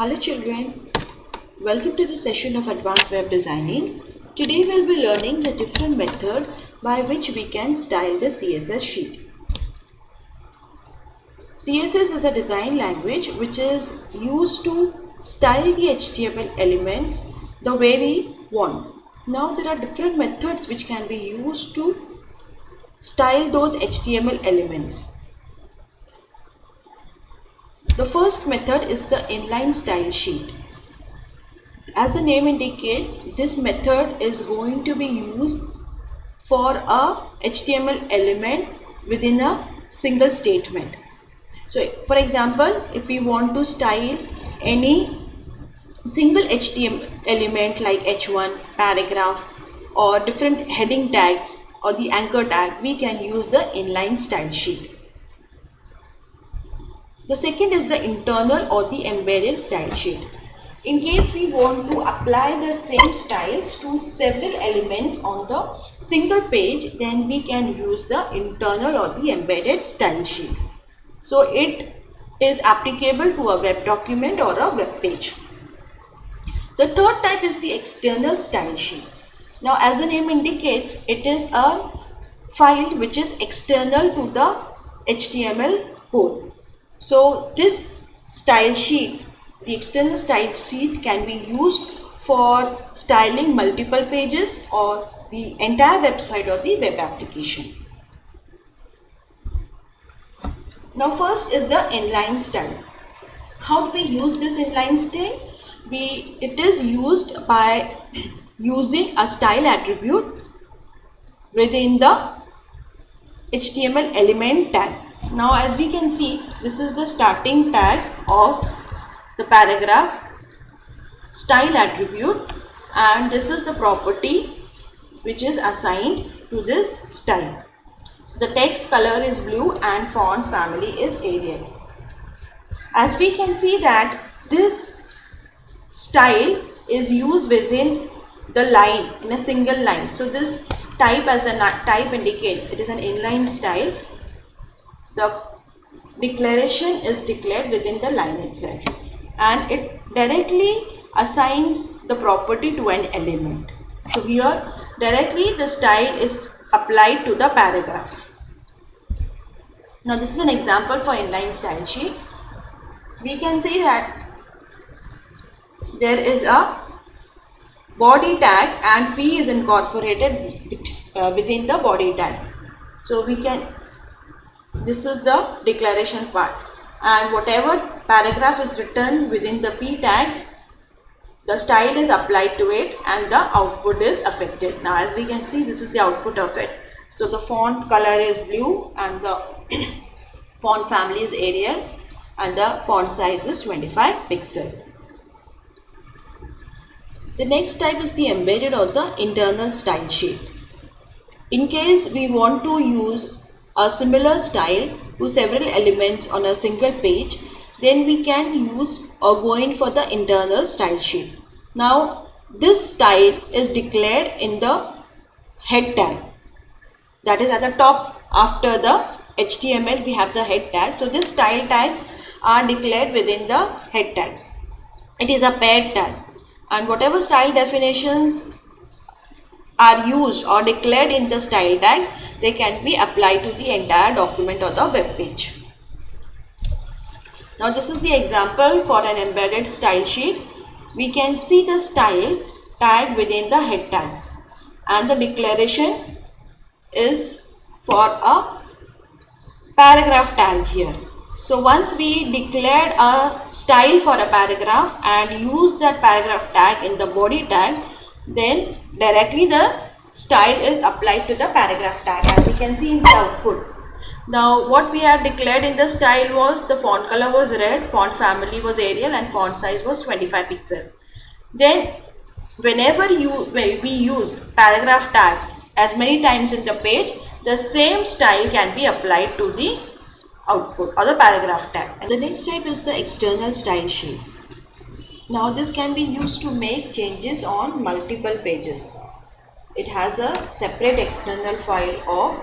Hello children, welcome to the session of Advanced Web Designing. Today we'll be learning the different methods by which we can style the CSS sheet. CSS is a design language which is used to style the HTML elements the way we want. Now there are different methods which can be used to style those HTML elements. The first method is the inline style sheet. As the name indicates, this method is going to be used for a HTML element within a single statement. So for example, if we want to style any single HTML element like h1, paragraph or different heading tags or the anchor tag, we can use the inline style sheet. The second is the internal or the embedded style sheet. In case we want to apply the same styles to several elements on the single page, then we can use the internal or the embedded style sheet. So it is applicable to a web document or a web page. The third type is the external style sheet. Now as the name indicates, it is a file which is external to the HTML code. So this style sheet, the external style sheet, can be used for styling multiple pages or the entire website or the web application. Now first is the inline style. How do we use this inline style? It is used by using a style attribute within the HTML element tag. Now as we can see, this is the starting tag of the paragraph style attribute, and this is the property which is assigned to this style. So the text color is blue and font family is Arial. As we can see that this style is used within the line in a single line. So this type, as the type indicates, it is an inline style. The declaration is declared within the line itself, and it directly assigns the property to an element. So here directly the style is applied to the paragraph. Now this is an example for inline style sheet. We can see that there is a body tag and P is incorporated within the body tag. So we can, this is the declaration part, and whatever paragraph is written within the P tags, the style is applied to it and the output is affected. Now as we can see, this is the output of it. So the font color is blue and the font family is Arial and the font size is 25 pixel. The next type is the embedded or the internal style sheet. In case we want to use a similar style to several elements on a single page, then we can use or go in for the internal style sheet. Now this style is declared in the head tag, that is at the top. After the HTML we have the head tag, so this style tags are declared within the head tags. It is a paired tag, and whatever style definitions are used or declared in the style tags, they can be applied to the entire document or the web page. Now this is the example for an embedded style sheet. We can see the style tag within the head tag, and the declaration is for a paragraph tag here. So once we declared a style for a paragraph and use that paragraph tag in the body tag, then directly the style is applied to the paragraph tag, as we can see in the output. Now what we had declared in the style was the font color was red, font family was Arial and font size was 25 pixel. Then whenever we use paragraph tag as many times in the page, the same style can be applied to the output or the paragraph tag. And the next type is the external style sheet. Now this can be used to make changes on multiple pages. It has a separate external file of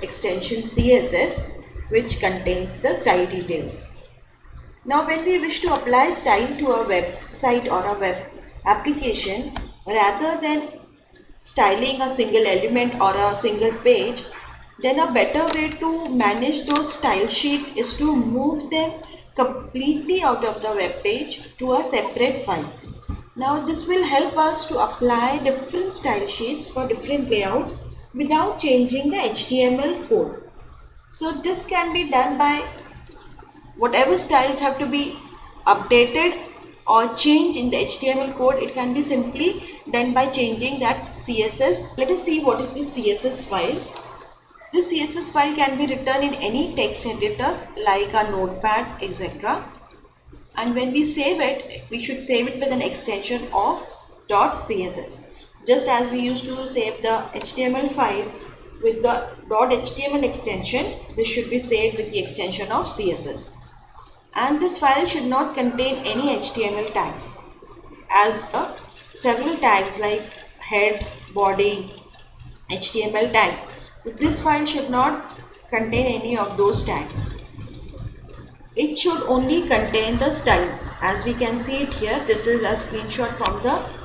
extension CSS which contains the style details. Now when we wish to apply style to a website or a web application, rather than styling a single element or a single page, then a better way to manage those style sheet is to move them completely out of the web page to a separate file. Now this will help us to apply different style sheets for different layouts without changing the HTML code. So this can be done by whatever styles have to be updated or changed in the HTML code. It can be simply done by changing that CSS. Let us see what is the CSS file. This CSS file can be written in any text editor like a notepad, etc. And when we save it, we should save it with an extension of .css. Just as we used to save the HTML file with the .html extension, this should be saved with the extension of CSS. And this file should not contain any HTML tags, as several tags like head, body, HTML tags. This file should not contain any of those tags. It should only contain the styles. As we can see it here, this is a screenshot from the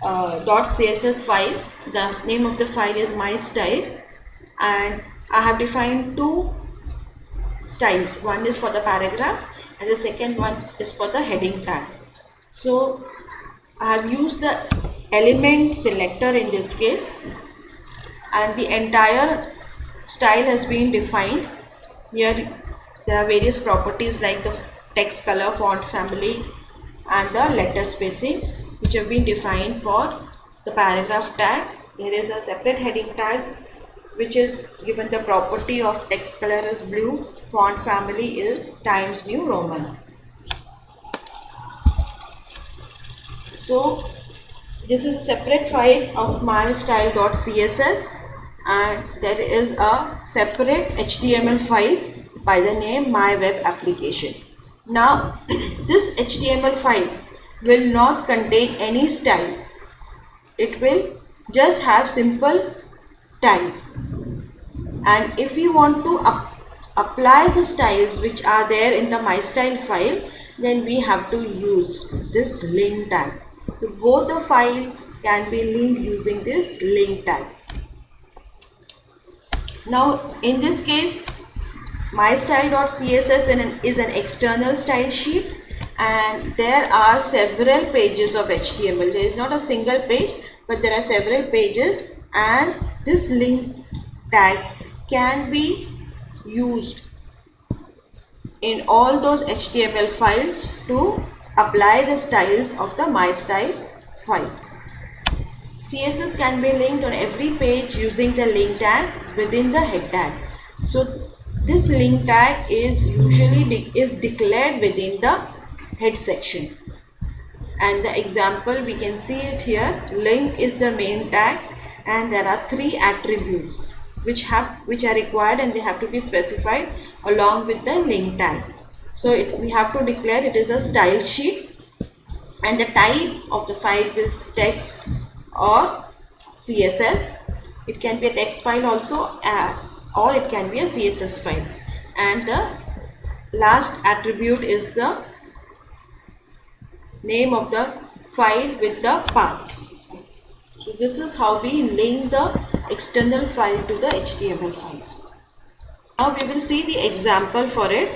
.css file. The name of the file is my style, and I have defined two styles. One is for the paragraph and the second one is for the heading tag. So I have used the element selector in this case, and the entire style has been defined. Here there are various properties like the text color, font family and the letter spacing, which have been defined for the paragraph tag. There is a separate heading tag which is given the property of text color is blue, font family is Times New Roman. So this is a separate file of mystyle.css, and there is a separate HTML file by the name my web application. Now this HTML file will not contain any styles. It will just have simple tags, and if we want to apply the styles which are there in the mystyle file, then we have to use this link tag. So both the files can be linked using this link tag. Now in this case, mystyle.css is an external style sheet, and there are several pages of HTML. There is not a single page, but there are several pages, and this link tag can be used in all those HTML files to apply the styles of the mystyle file. CSS can be linked on every page using the link tag within the head tag. So this link tag is usually declared within the head section, and the example we can see it here. Link is the main tag, and there are three attributes which are required, and they have to be specified along with the link tag. So we have to declare it is a style sheet, and the type of the file is text or CSS. It can be a text file also, or it can be a CSS file, and the last attribute is the name of the file with the path. So this is how we link the external file to the HTML file. Now we will see the example for it.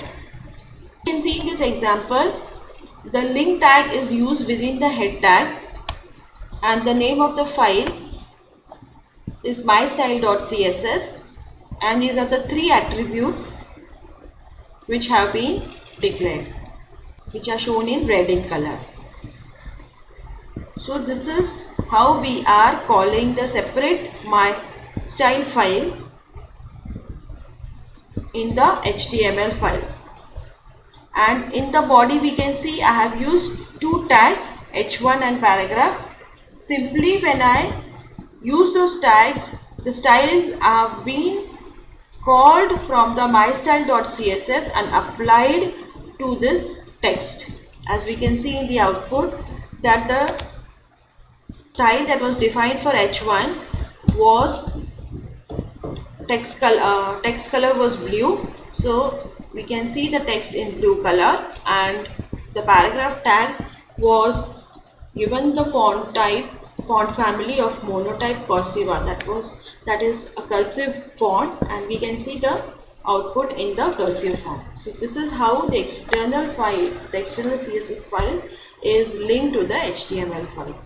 You can see in this example, the link tag is used within the head tag, and the name of the file is mystyle.css, and these are the three attributes which have been declared, which are shown in red in color. So this is how we are calling the separate mystyle file in the HTML file. And in the body we can see I have used two tags, h1 and paragraph. Simply when I use those tags, the styles have been called from the mystyle.css and applied to this text. As we can see in the output, that the style that was defined for h1 was text color was blue. So we can see the text in blue color, and the paragraph tag was given the font type, font family of monotype cursiva, that is a cursive font, and we can see the output in the cursive form. So this is how the external file, the external CSS file is linked to the HTML file.